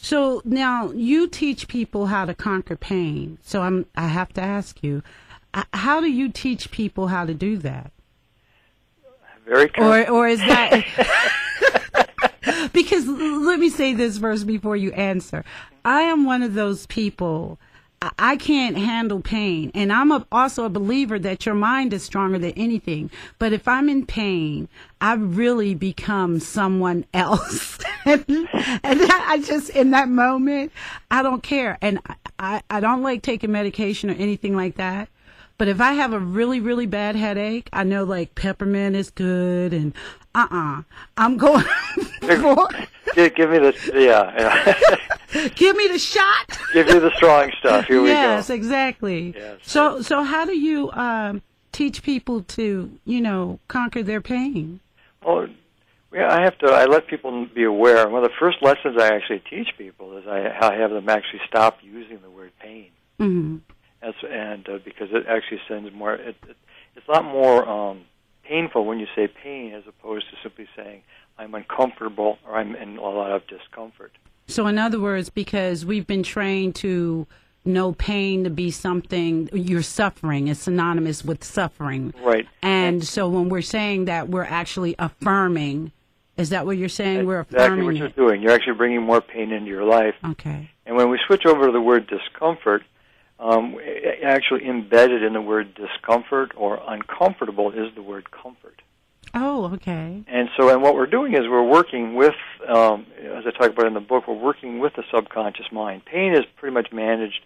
So now you teach people how to conquer pain. So I have to ask you, how do you teach people how to do that? Very careful. Or is that because let me say this first before you answer. I am one of those people. I can't handle pain, and I'm also a believer that your mind is stronger than anything. But if I'm in pain, I really become someone else, and I just in that moment I don't care, and I don't like taking medication or anything like that. But if I have a really, really bad headache, I know like peppermint is good, and I'm going for. Give me the Give me the shot. Give me the strong stuff. Here we go. Yes, exactly. Yes. So how do you teach people to, conquer their pain? Well, I let people be aware. One of the first lessons I actually teach people is I have them actually stop using the word pain. Mm-hmm. Because it actually sends more. It's a lot more painful when you say pain as opposed to simply saying I'm uncomfortable or I'm in a lot of discomfort. So in other words, because we've been trained to know pain to be something you're suffering, it's synonymous with suffering. Right. And so when we're saying that, we're actually affirming. Is that what you're saying? That's we're affirming exactly what you're doing. You're actually bringing more pain into your life. Okay. And when we switch over to the word discomfort, actually embedded in the word discomfort or uncomfortable is the word comfort. Oh, okay. And what we're doing is we're working with, as I talk about in the book, we're working with the subconscious mind. Pain is pretty much managed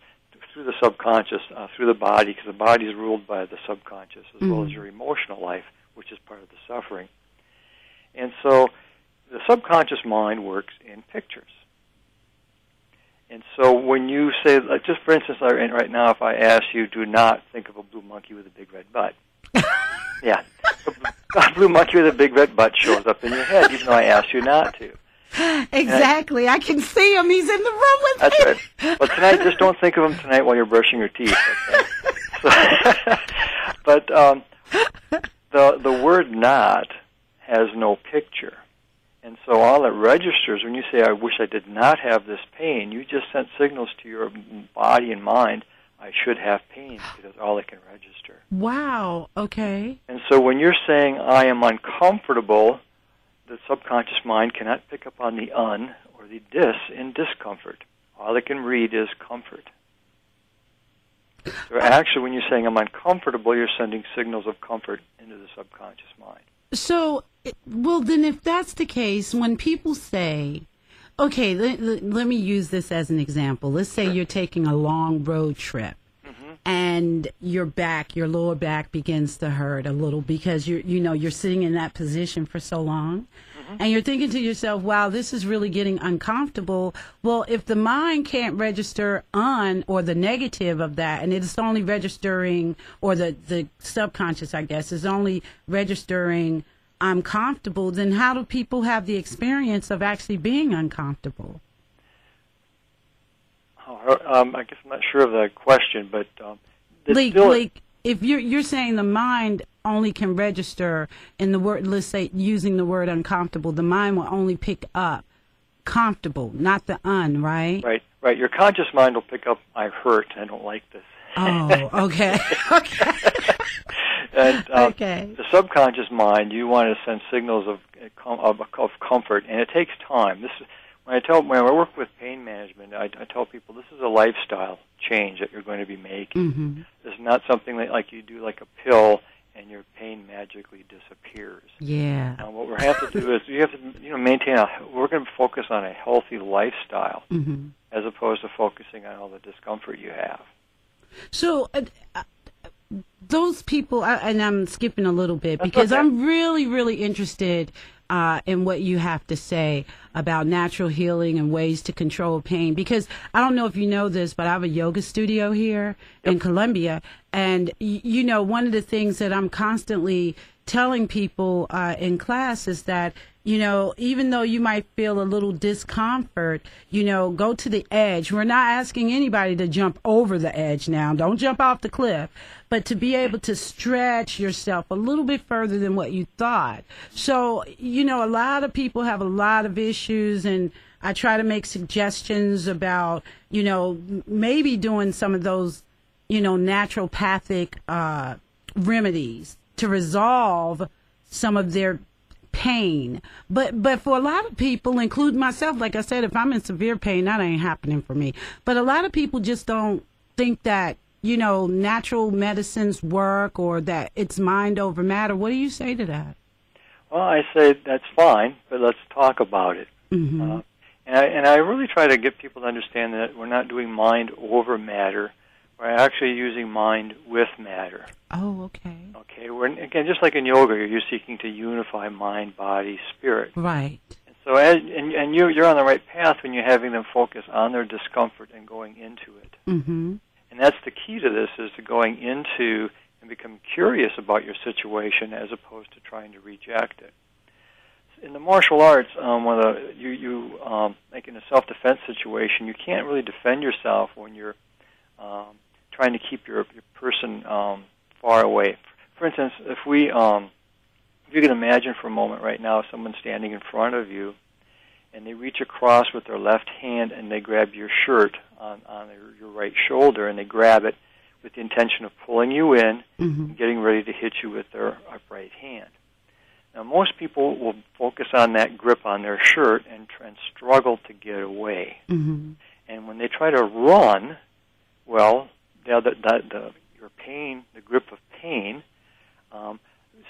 through the subconscious, through the body, because the body is ruled by the subconscious, as well as your emotional life, which is part of the suffering. And so the subconscious mind works in pictures. And so when you say, like, just for instance, right now, if I ask you, do not think of a blue monkey with a big red butt. Yeah. A blue monkey with a big red butt shows up in your head, even though I asked you not to. Exactly. I can see him. He's in the room with me. That's right. But tonight, just don't think of him tonight while you're brushing your teeth. Okay? But the word not has no picture. And so all it registers, when you say, I wish I did not have this pain, you just sent signals to your body and mind, I should have pain, because all it can register. Wow, okay. And so when you're saying, I am uncomfortable, the subconscious mind cannot pick up on the un or the dis in discomfort. All it can read is comfort. So actually, when you're saying, I'm uncomfortable, you're sending signals of comfort into the subconscious mind. So, well, then if that's the case, when people say, okay, let me use this as an example. Let's say you're taking a long road trip and your lower back begins to hurt a little because you're sitting in that position for so long. And you're thinking to yourself, wow, this is really getting uncomfortable. Well, if the mind can't register on or the negative of that, and it's only registering, or the subconscious, I guess, is only registering I'm comfortable, then how do people have the experience of actually being uncomfortable? I guess I'm not sure of the question, but if you're saying the mind only can register in the word, let's say using the word uncomfortable, the mind will only pick up comfortable, not the right? Right. Your conscious mind will pick up, I hurt, I don't like this. Oh, okay. Okay. And okay. The subconscious mind, you want to send signals of comfort, and it takes time. When I work with pain management, I tell people this is a lifestyle change that you're going to be making. This is not something like you do like a pill and your pain magically disappears. Yeah. What we have to do is you have to maintain we're going to focus on a healthy lifestyle as opposed to focusing on all the discomfort you have. So those people, and I'm skipping a little bit because I'm really, really interested in what you have to say about natural healing and ways to control pain. Because I don't know if you know this, but I have a yoga studio here in Columbia. And, one of the things that I'm constantly telling people in class is that, even though you might feel a little discomfort, go to the edge. We're not asking anybody to jump over the edge now. Don't jump off the cliff. But to be able to stretch yourself a little bit further than what you thought. So, a lot of people have a lot of issues, and I try to make suggestions about, maybe doing some of those, naturopathic remedies to resolve some of their pain. But for a lot of people, including myself, like I said, if I'm in severe pain, that ain't happening for me. But a lot of people just don't think that, natural medicines work or that it's mind over matter. What do you say to that? Well, I say that's fine, but let's talk about it. Mm-hmm. And I really try to get people to understand that we're not doing mind over matter. We're actually using mind with matter. Oh, okay. Okay. Again, just like in yoga, you're seeking to unify mind, body, spirit. Right. And so, you're on the right path when you're having them focus on their discomfort and going into it. Mm-hmm. And that's the key to this, is to going into and become curious about your situation as opposed to trying to reject it. In the martial arts, like in a self-defense situation, you can't really defend yourself when you're trying to keep your person far away. For instance, if you can imagine for a moment right now someone standing in front of you, and they reach across with their left hand and they grab your shirt on your right shoulder, and they grab it with the intention of pulling you in and getting ready to hit you with their upright hand. Now, most people will focus on that grip on their shirt and struggle to get away. Mm-hmm. And when they try to run, well, your pain, the grip of pain,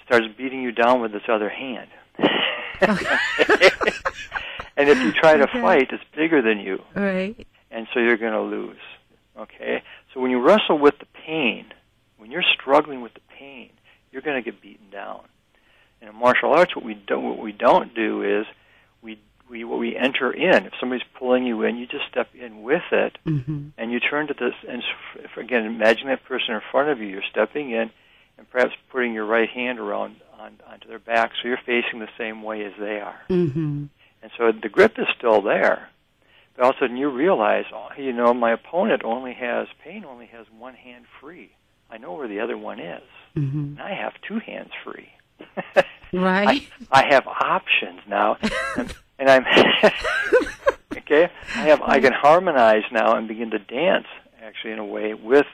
starts beating you down with this other hand. And if you try to fight, it's bigger than you. Right. And so you're going to lose. Okay? So when you wrestle with the pain, when you're struggling with the pain, you're going to get beaten down. In martial arts, what we don't do is we enter in. If somebody's pulling you in, you just step in with it, and you turn to this. And again, imagine that person in front of you. You're stepping in, and perhaps putting your right hand onto their back, so you're facing the same way as they are. Mm-hmm. And so the grip is still there. But all of a sudden you realize, my opponent only has one hand free. I know where the other one is. Mm-hmm. And I have two hands free. Right. I have options now, and I'm okay. I can harmonize now and begin to dance actually in a way with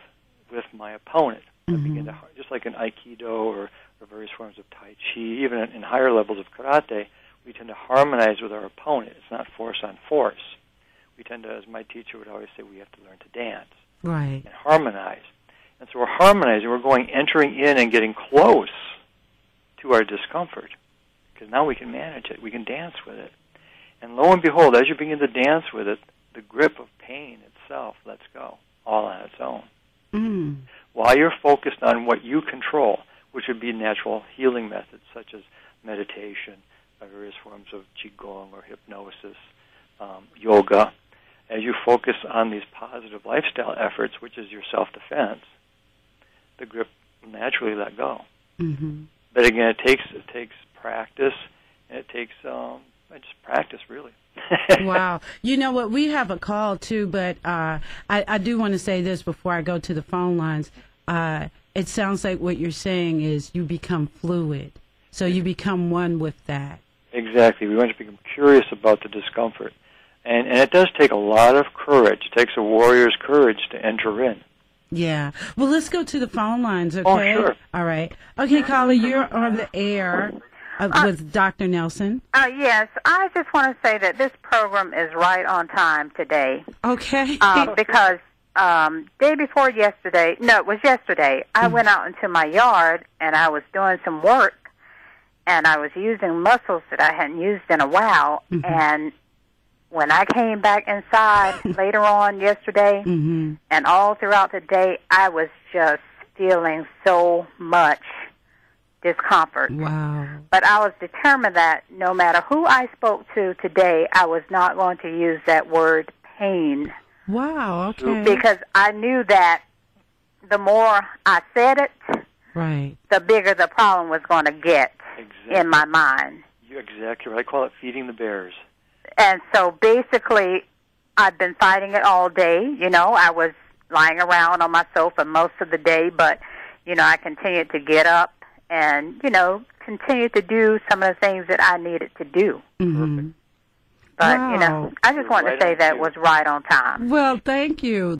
my opponent. I begin to, just like in Aikido or various forms of Tai Chi, even in higher levels of karate, we tend to harmonize with our opponent. It's not force on force. We tend to, as my teacher would always say, we have to learn to dance. Right. And harmonize. And so we're harmonizing. We're entering in and getting close to our discomfort, because now we can manage it. We can dance with it. And lo and behold, as you begin to dance with it, the grip of pain itself lets go, all on its own. Mm. While you're focused on what you control, which would be natural healing methods such as meditation, various forms of qigong or hypnosis, yoga, as you focus on these positive lifestyle efforts, which is your self-defense, the grip will naturally let go. Mm-hmm. But again, it takes practice, and it takes just practice, really. Wow. You know what? We have a call, too, but I do want to say this before I go to the phone lines. It sounds like what you're saying is you become fluid, so you become one with that. Exactly. We want to become curious about the discomfort. And it does take a lot of courage. It takes a warrior's courage to enter in. Yeah. Well, let's go to the phone lines, okay? Oh, sure. All right. Okay, caller, you're on the air with Dr. Nelson. Yes. I just want to say that this program is right on time today. Okay. Because day before yesterday, it was yesterday, I went out into my yard and I was doing some work, and I was using muscles that I hadn't used in a while, and when I came back inside later on yesterday and all throughout the day, I was just feeling so much discomfort. Wow. But I was determined that no matter who I spoke to today, I was not going to use that word pain. Wow, okay. Because I knew that the more I said it, right, the bigger the problem was going to get in my mind. You're exactly right. I call it feeding the bears. And so basically, I've been fighting it all day. I was lying around on my sofa most of the day, but, I continued to get up and, continue to do some of the things that I needed to do. Mm-hmm. But, Wow. I just wanted to say that was right on time. Well, thank you.